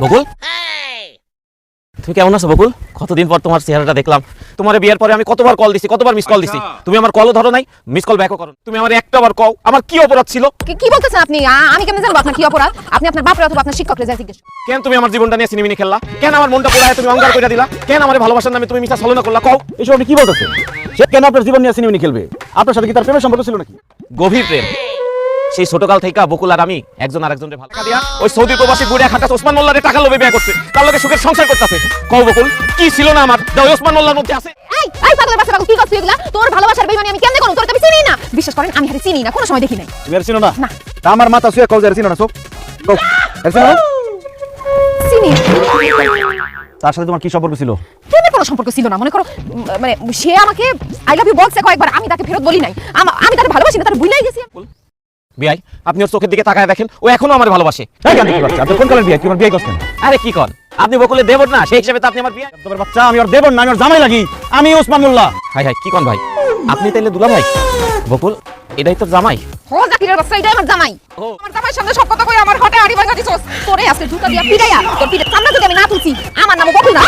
বকুল, তুমি কেমন আছো বকুল? কতদিন পর তোমার চেহারাটা দেখলাম। তোমার বিয়ের পরে আমি কতবার কল দিছি, কতবার মিস কল দিছি, তুমি আমার কলও ধরো নাই, মিস কল ব্যাকও করো। তুমি আমার একটাবার কও আমার কি অপরাধ ছিল? কি বলতেছেন আপনি? আমি কেমনে জানবো আপনার কি অপরাধ? আপনি আপনার বাপরে অথবা আপনার শিক্ষকরে যাই জিজ্ঞেস। কেন তুমি আমার জীবনটা নিয়ে সিনেমিনি খেললা? কেন আমার মনটা পোড়ায় তুমি অঙ্গার করে দিলা? কেন আমার ভালোবাসার নামে তুমি মিছা ছলনা করলা? কও। এসব আপনি কি বলতেছেন? সে কেন আপনার জীবন নিয়ে সিনেমিনি খেলবে? আপনার সাথে কি তার প্রেমের সম্পর্ক ছিল নাকি? গভীর প্রেম। সেই ছোটকাল থেকে বকুল আর আমি একজন আরেকজনের ভালো দিয়া ওই সৌদি প্রবাসী বুড়া খাটাস ওসমান মোল্লারে টাকা লোভে বিয়ে করছে, তার লগে সুখের সংসার করতেছে। কও বকুল, কি ছিল না আমার যা ওই ওসমান মোল্লার মধ্যে আছে? এই পাগলের বাচ্চা পাগল, কি করছিস এগুলা? তোর ভালোবাসার বেইমানি আমি কেমনে করব? তোর তো আমি চিনি না। বিশ্বাস করেন আমি হারে চিনি না, কোনো সময় দেখি নাই। তুমি আর চিনো না? না। তা আমার মাথা শুয়ে কল যার চিনো না? সব কও, আর চিনো না? চিনি। তার সাথে তোমার কি সম্পর্ক ছিল? প্রেমের কোনো সম্পর্ক ছিল না। মনে করো মানে সে আমাকে আই লাভ ইউ বলছে কয়েকবার, আমি তাকে ফেরত বলি নাই। আমি তাকে ভালোবাসি না, তার ভুলাই গেছি। বিয়াই, আপনি ওর চোখের দিকে তাকায় দেখেন, ও এখনো আমার ভালোবাসে। এই গান দেখি বাচ্চা, আপনি কোন কালের বিয়ে? কি আমার বিয়ে করছেন? আরে কি কর, আপনি বকুলের দেবর না, সেই হিসেবে তো আপনি আমার বিয়ে। তোমার বাচ্চা, আমি ওর দেবর না, আমি ওর জামাই লাগি। আমি ওসমান মোল্লা। হাই হাই, কি কন ভাই? আপনি তাইলে দুলা ভাই? বকুল, এটাই তোর জামাই? ও জাকিরের বাচ্চা, এটাই আমার জামাই। ও। আমার জামাইয়ের সামনে সব কথা কই আমার হটে আড়ি ভাঙা দিছস। তোরে আজকে জুতা দিয়া পিটাইয়া তোর পিঠে সামনে যদি আমি না তুলছি, আমার নাম বকুল না।